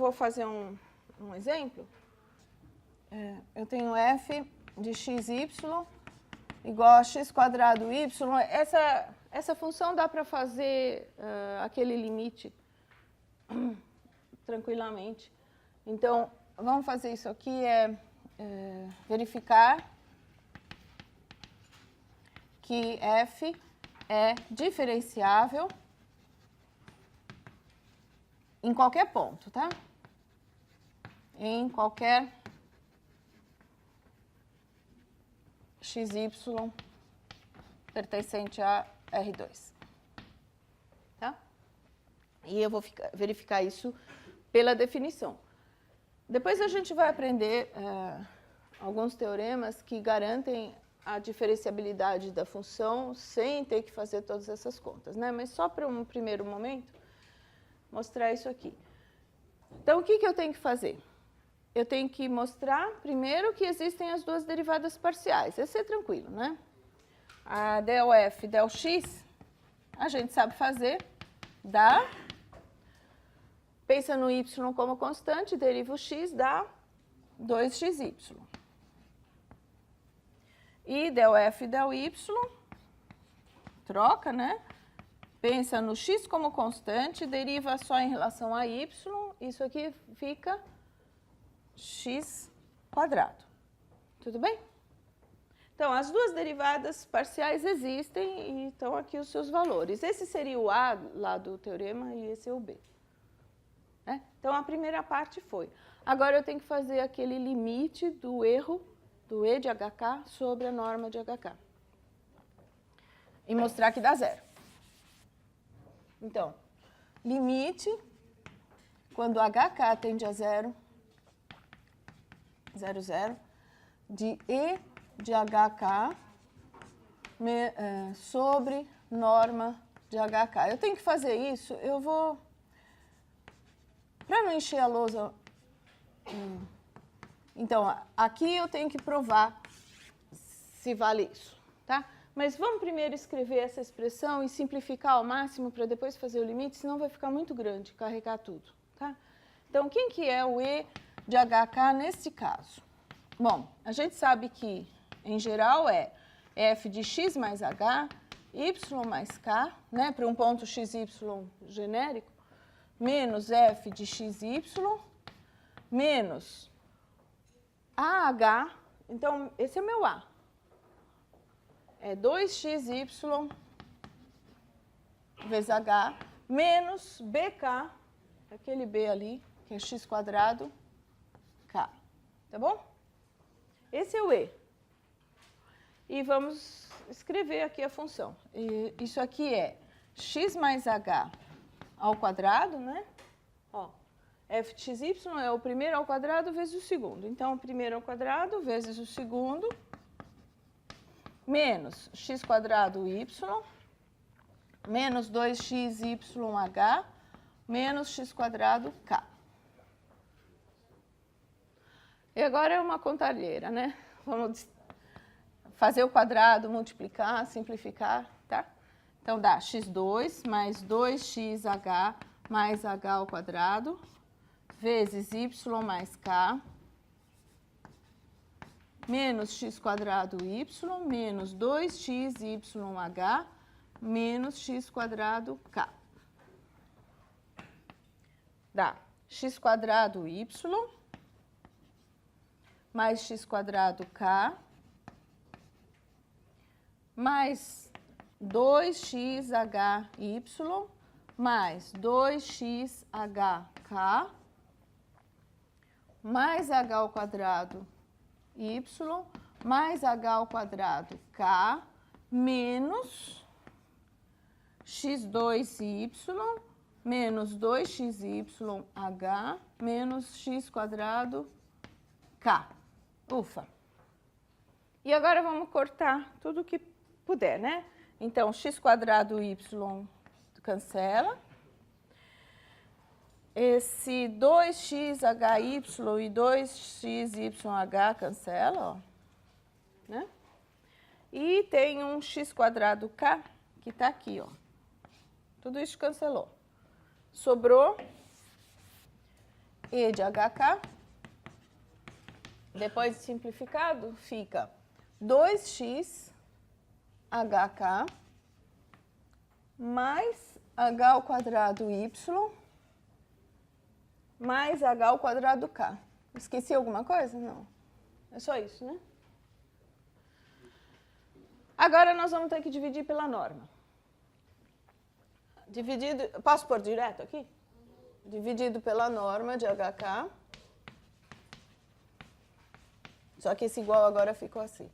vou fazer um exemplo. Eu tenho f de xy igual a x quadrado y. Essa função dá para fazer aquele limite tranquilamente. Então, vamos fazer isso aqui, verificar que f é diferenciável em qualquer ponto, tá? Em qualquer xy pertencente a R2. Tá? E eu vou verificar isso pela definição. Depois a gente vai aprender alguns teoremas que garantem a diferenciabilidade da função sem ter que fazer todas essas contas, né? Mas só para um primeiro momento, mostrar isso aqui. Então, o que eu tenho que fazer? Eu tenho que mostrar, primeiro, que existem as duas derivadas parciais. Esse é tranquilo, né? A del f e del x, a gente sabe fazer, dá. Pensa no y como constante, deriva o x, dá 2xy. E del f e del y, troca, né? Pensa no x como constante, deriva só em relação a y, isso aqui fica x quadrado. Tudo bem? Então, as duas derivadas parciais existem e estão aqui os seus valores. Esse seria o A lá do teorema e esse é o B. Né? Então, a primeira parte foi. Agora, eu tenho que fazer aquele limite do erro do E de HK sobre a norma de HK. E mostrar que dá zero. Então, limite, quando HK tende a zero, 0, 0, de E de HK sobre norma de HK. Eu tenho que fazer isso, eu vou... Para não encher a lousa... Então, aqui eu tenho que provar se vale isso, tá? Mas vamos primeiro escrever essa expressão e simplificar ao máximo para depois fazer o limite, senão vai ficar muito grande, carregar tudo, tá? Então, quem que é o E de HK nesse caso? Bom, a gente sabe que, em geral, é f de x mais h, y mais k, né, para um ponto xy genérico, menos f de xy, menos AH, então, esse é meu A. É 2xy vezes h, menos bk, aquele b ali, que é x quadrado, k. Tá bom? Esse é o E. E vamos escrever aqui a função. Isso aqui é x mais h ao quadrado, né? Ó, f de xy é o primeiro ao quadrado vezes o segundo. Então, o primeiro ao quadrado vezes o segundo, menos x quadrado y, menos 2xyh, menos x quadrado k. E agora é uma contalheira, né? Vamos fazer o quadrado, multiplicar, simplificar, tá? Então, dá x2 mais 2xh mais h ao quadrado, vezes y mais k, menos x quadrado y, menos 2xyh, menos x quadrado k. Dá x quadrado y mais x quadrado k, mais 2xhy mais 2xhk mais h ao quadrado y mais h ao quadrado k menos x2y menos 2xyh menos x quadrado k. Ufa! E agora vamos cortar tudo que puder, né? Então, x quadrado y cancela. Esse 2xhy e 2xyh cancela, ó, né? E tem um x quadrado k que está aqui, ó. Tudo isso cancelou. Sobrou E de HK. Depois de simplificado, fica 2x HK mais H ao quadrado Y mais H ao quadrado K. Esqueci alguma coisa? Não. É só isso, né? Agora nós vamos ter que dividir pela norma. Dividido, posso pôr direto aqui? Dividido pela norma de HK. Só que esse igual agora ficou assim.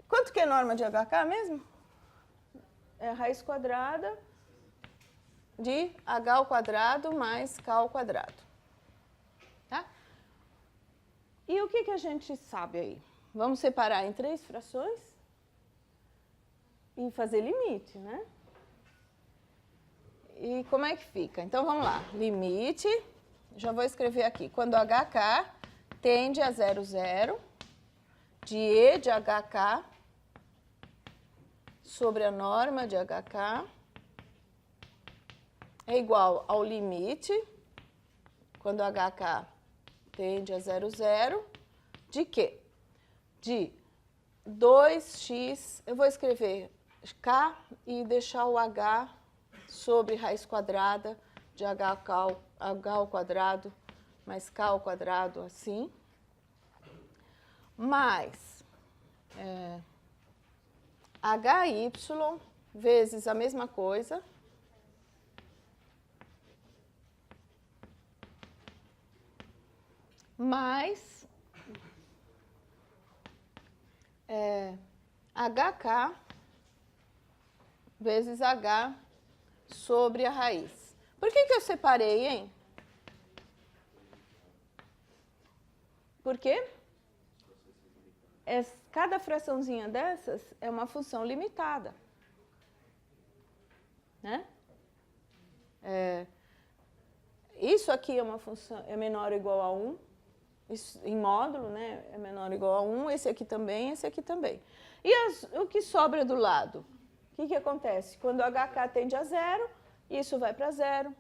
Quanto que é norma de HK mesmo? É a raiz quadrada de H ao quadrado mais K ao quadrado. Tá? E o que a gente sabe aí? Vamos separar em 3 frações e fazer limite, né? E como é que fica? Então, vamos lá. Limite, já vou escrever aqui. Quando HK tende a 0, 0, de E de HK sobre a norma de HK é igual ao limite, quando HK tende a 0, 0, de quê? De 2x, eu vou escrever K e deixar o H sobre raiz quadrada de H ao quadrado mais K ao quadrado, assim, mais HY vezes a mesma coisa, mais HK vezes H sobre a raiz. Por que eu separei, hein? Por quê? Cada fraçãozinha dessas é uma função limitada. Né? Isso aqui é uma função, é menor ou igual a 1. Isso, em módulo, né, é menor ou igual a 1, esse aqui também, esse aqui também. E o que sobra do lado? O que acontece? Quando o HK tende a 0, isso vai para 0,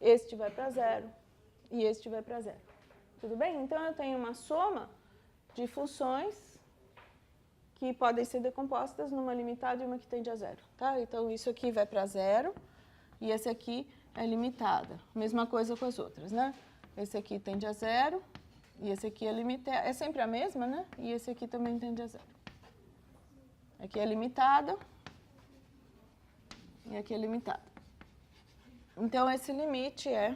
este vai para 0 e este vai para 0. Tudo bem? Então, eu tenho uma soma de funções que podem ser decompostas numa limitada e uma que tende a 0. Tá? Então, isso aqui vai para 0 e esse aqui é limitada. Mesma coisa com as outras, né? Esse aqui tende a 0 e esse aqui é limitada. É sempre a mesma, né? E esse aqui também tende a 0. Aqui é limitada e aqui é limitada. Então, esse limite é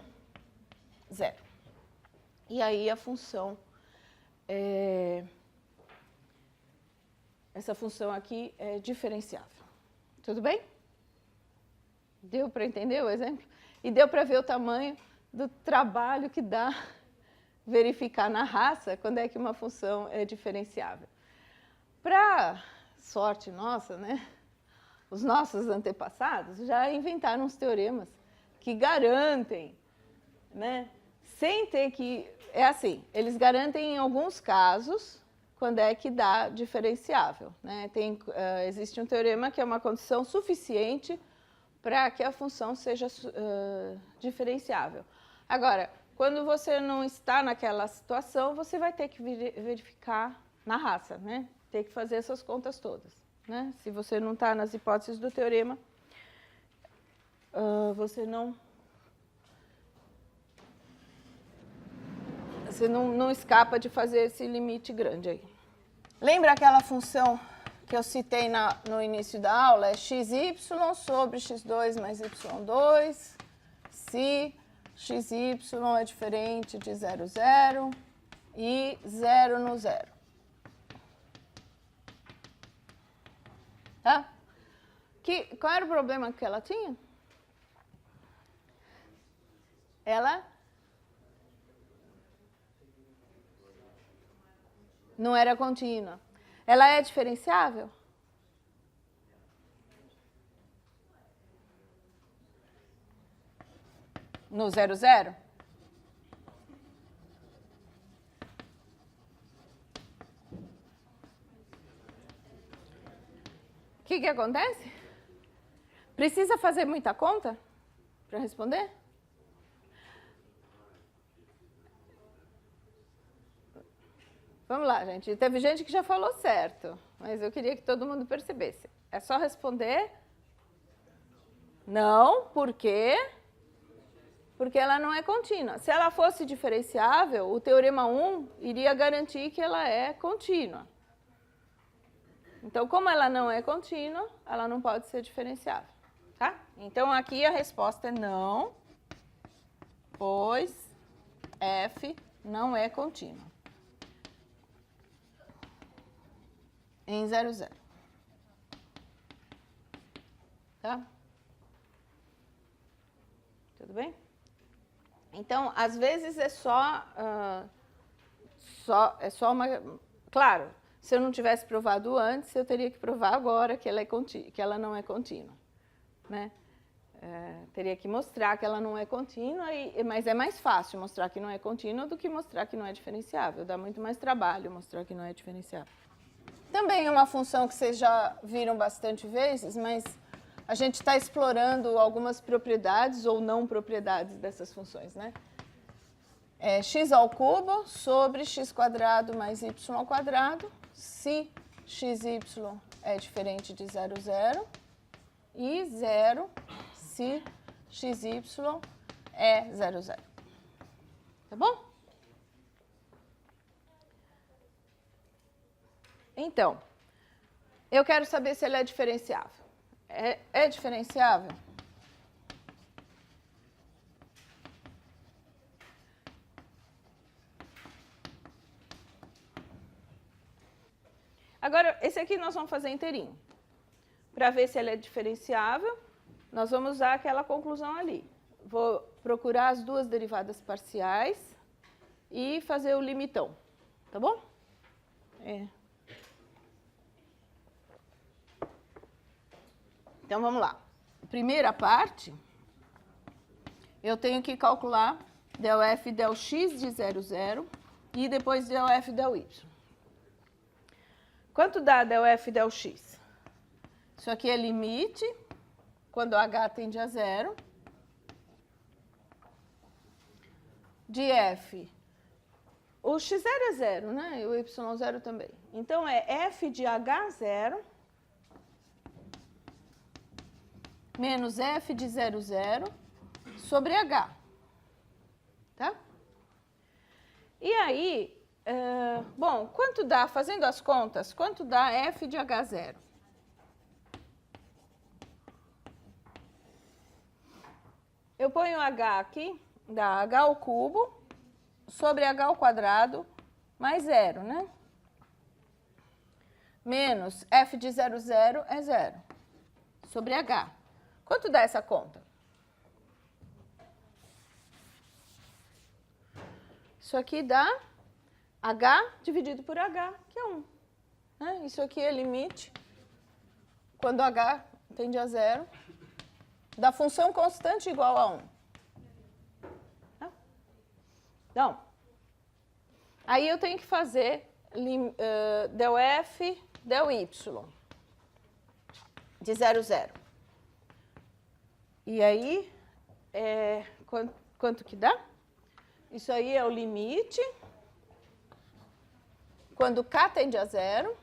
0. E aí, a função... essa função aqui é diferenciável. Tudo bem? Deu para entender o exemplo? E deu para ver o tamanho do trabalho que dá verificar na raça quando é que uma função é diferenciável. Para sorte nossa, né? Os nossos antepassados já inventaram uns teoremas que garantem, né? Sem ter que... É assim, eles garantem em alguns casos quando é que dá diferenciável. Né? Existe um teorema que é uma condição suficiente para que a função seja diferenciável. Agora, quando você não está naquela situação, você vai ter que verificar na raça, né? Ter que fazer essas contas todas. Né? Se você não está nas hipóteses do teorema, você não escapa de fazer esse limite grande aí. Lembra aquela função que eu citei no início da aula? É xy sobre x2 mais y2, se xy é diferente de 0, 0 e 0 no 0. Tá? Qual era o problema que ela tinha? Ela não era contínua. Ela é diferenciável? No 0, 0? O que acontece? Precisa fazer muita conta para responder? Vamos lá, gente. Teve gente que já falou certo, mas eu queria que todo mundo percebesse. É só responder não, por quê? Porque ela não é contínua. Se ela fosse diferenciável, o teorema 1 iria garantir que ela é contínua. Então, como ela não é contínua, ela não pode ser diferenciável. Tá? Então, aqui a resposta é não, pois f não é contínua. Em 0, 0. Tá? Tudo bem? Então, às vezes é só uma... Claro, se eu não tivesse provado antes, eu teria que provar agora que ela não é contínua. Né? Teria que mostrar que ela não é contínua, mas é mais fácil mostrar que não é contínua do que mostrar que não é diferenciável. Dá muito mais trabalho mostrar que não é diferenciável. Também é uma função que vocês já viram bastante vezes, mas a gente está explorando algumas propriedades ou não propriedades dessas funções, né? X ao cubo sobre x quadrado mais y ao quadrado, se xy é diferente de 0, 0, e 0 se xy é 0, 0. Tá bom? Então, eu quero saber se ele é diferenciável. É diferenciável? Agora, esse aqui nós vamos fazer inteirinho. Para ver se ele é diferenciável, nós vamos usar aquela conclusão ali. Vou procurar as duas derivadas parciais e fazer o limitão. Tá bom? Então, vamos lá. Primeira parte, eu tenho que calcular del f del x de 0, 0 e depois del f del y. Quanto dá del f del x? Isso aqui é limite, quando h tende a 0, de f. O x0 é 0, né? E o y0 também. Então, é f de h0 menos f de 0, 0 sobre h. Tá? E aí, bom, quanto dá, fazendo as contas, quanto dá f de h0? Eu ponho h aqui, dá h ao cubo sobre h ao quadrado mais 0, né? Menos f de 0, 0 é 0 sobre h. Quanto dá essa conta? Isso aqui dá h dividido por h, que é 1. Né? Isso aqui é limite, quando h tende a 0, da função constante igual a 1. Tá? Então, aí eu tenho que fazer del f del y de 0, 0. E aí, quanto que dá? Isso aí é o limite, quando k tende a 0,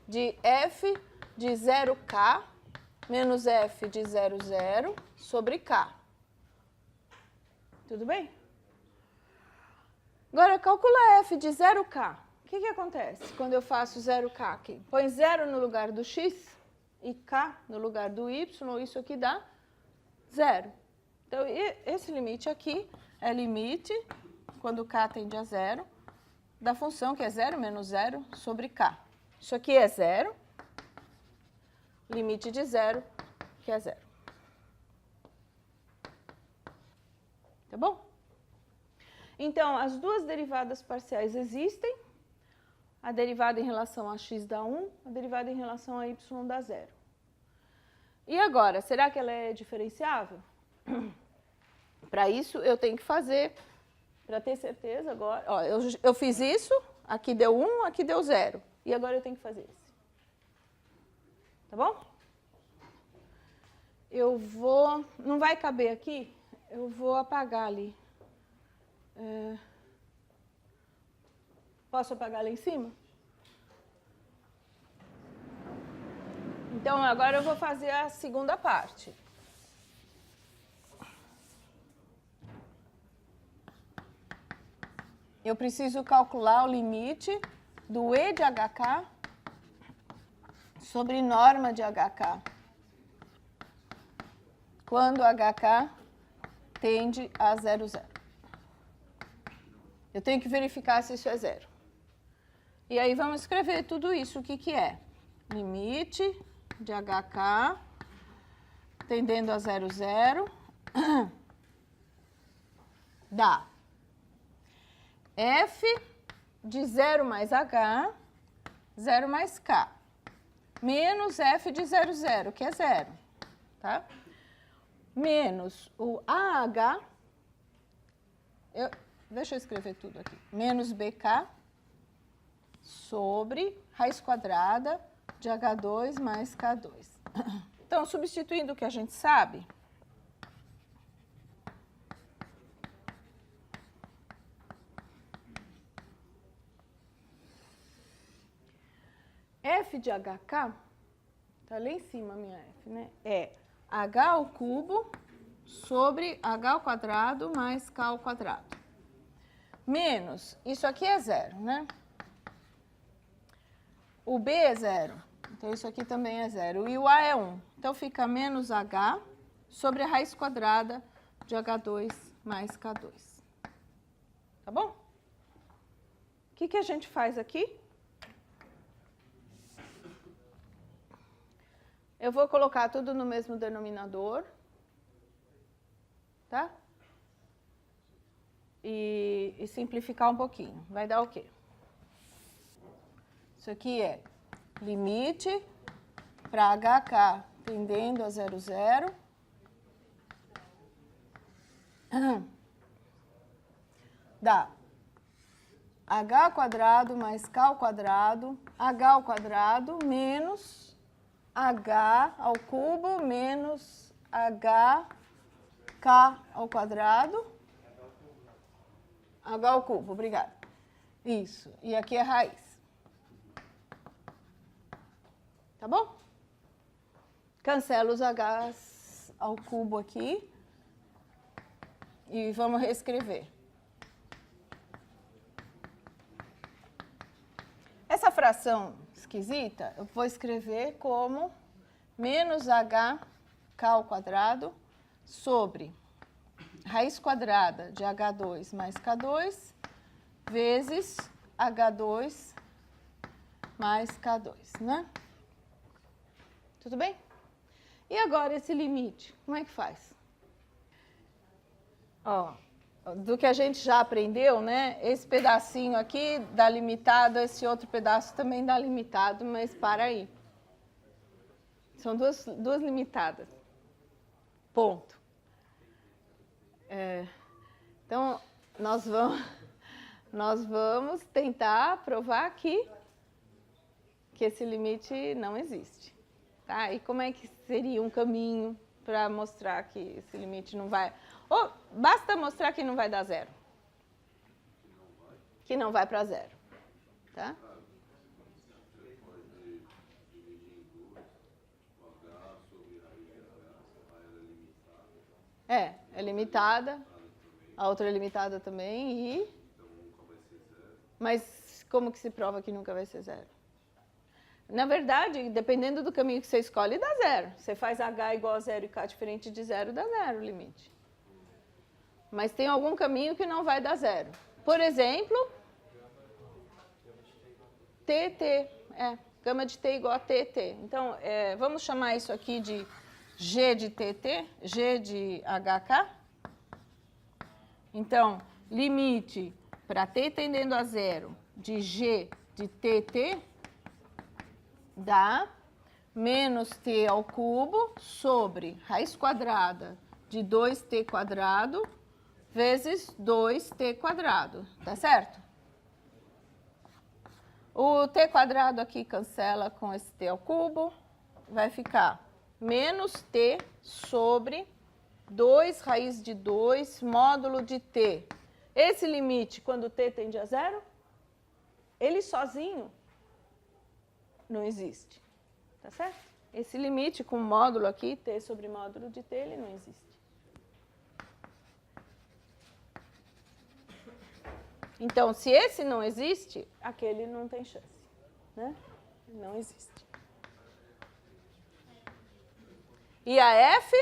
de f de 0k menos f de 0, 0 sobre k. Tudo bem? Agora, calcula f de 0k. O que acontece quando eu faço 0k aqui? Põe 0 no lugar do x e k no lugar do y, isso aqui dá 0. Então, esse limite aqui é limite, quando k tende a 0, da função que é 0 menos 0 sobre k. Isso aqui é 0, limite de 0, que é 0. Tá bom? Então, as duas derivadas parciais existem. A derivada em relação a x dá 1, a derivada em relação a y dá 0. E agora, será que ela é diferenciável? Para isso, eu tenho que fazer, para ter certeza agora, ó, eu fiz isso, aqui deu 1, aqui deu 0. E agora eu tenho que fazer esse. Tá bom? Não vai caber aqui, eu vou apagar ali. Posso apagar lá em cima? Então, agora eu vou fazer a segunda parte. Eu preciso calcular o limite do E de HK sobre norma de HK, quando HK tende a 0, 0. Eu tenho que verificar se isso é 0. E aí vamos escrever tudo isso, o que que é? Limite de HK tendendo a 0, 0, dá F de 0 mais H, 0 mais K, menos F de 0, 0, que é 0, tá? Menos o AH, deixa eu escrever tudo aqui, menos BK sobre raiz quadrada de H2 mais K2. Então, substituindo o que a gente sabe, F de HK, tá lá em cima a minha F, né? É H ao cubo sobre H ao quadrado mais K ao quadrado. Menos, isso aqui é 0, né? O B é 0, então isso aqui também é 0. E o A é 1. Então fica menos H sobre a raiz quadrada de H2 mais K2. Tá bom? O que a gente faz aqui? Eu vou colocar tudo no mesmo denominador, tá? E simplificar um pouquinho. Vai dar o quê? Isso aqui é limite para HK tendendo a 0, 0. Dá H ao quadrado mais K ao quadrado, H ao quadrado menos H ao cubo menos HK ao quadrado. H ao cubo, obrigada. Isso, e aqui é raiz. Tá bom? Cancela os H's ao cubo aqui. E vamos reescrever. Essa fração esquisita, eu vou escrever como menos HK ao quadrado sobre raiz quadrada de H2 mais K2 vezes H2 mais K2, né? Tudo bem? E agora esse limite, como é que faz? Ó, do que a gente já aprendeu, né? Esse pedacinho aqui dá limitado, esse outro pedaço também dá limitado, mas para aí. São duas limitadas. Ponto. Então, nós vamos tentar provar que esse limite não existe. Tá? E como é que seria um caminho para mostrar que esse limite não vai... Ou basta mostrar que não vai dar 0. Que não vai para 0. Tá? É limitada. A outra é limitada também e... Mas como que se prova que nunca vai ser 0? Na verdade, dependendo do caminho que você escolhe, dá 0. Você faz H igual a 0 e K diferente de 0, dá 0 o limite. Mas tem algum caminho que não vai dar 0. Por exemplo, TT. Gama de T igual a TT. Então, vamos chamar isso aqui de G de TT, G de HK. Então, limite para T tendendo a 0 de G de TT dá menos T ao cubo sobre raiz quadrada de 2T quadrado vezes 2T quadrado, tá certo? O T quadrado aqui cancela com esse T ao cubo, vai ficar menos T sobre 2 raiz de 2 módulo de T. Esse limite, quando T tende a 0? ele sozinho não existe, tá certo? Esse limite com módulo aqui, t sobre módulo de t, ele não existe. Então, se esse não existe, aquele não tem chance, né? Não existe. E a F?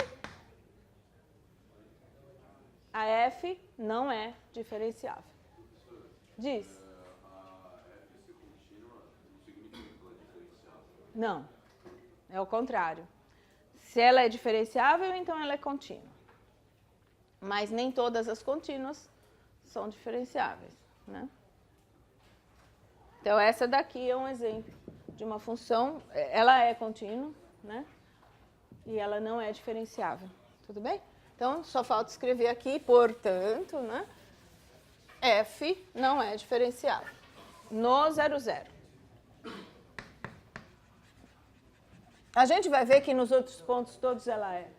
A F não é diferenciável. Diz. A F ser contínua não significa que ela é diferenciável. Não, é o contrário. Se ela é diferenciável, então ela é contínua. Mas nem todas as contínuas são diferenciáveis, né? Então, essa daqui é um exemplo de uma função, ela é contínua, né? E ela não é diferenciável, tudo bem? Então, só falta escrever aqui, portanto, né? F não é diferenciável no 0, 0. A gente vai ver que nos outros pontos todos ela é.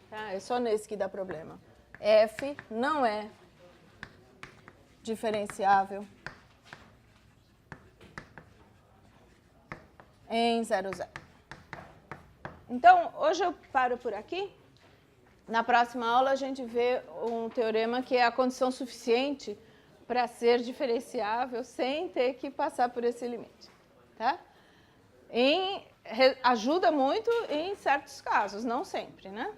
Tá? É só nesse que dá problema. F não é diferenciável em 0, 0. Então, hoje eu paro por aqui. Na próxima aula, a gente vê um teorema que é a condição suficiente para ser diferenciável sem ter que passar por esse limite. Tá? Ajuda muito em certos casos, não sempre, né?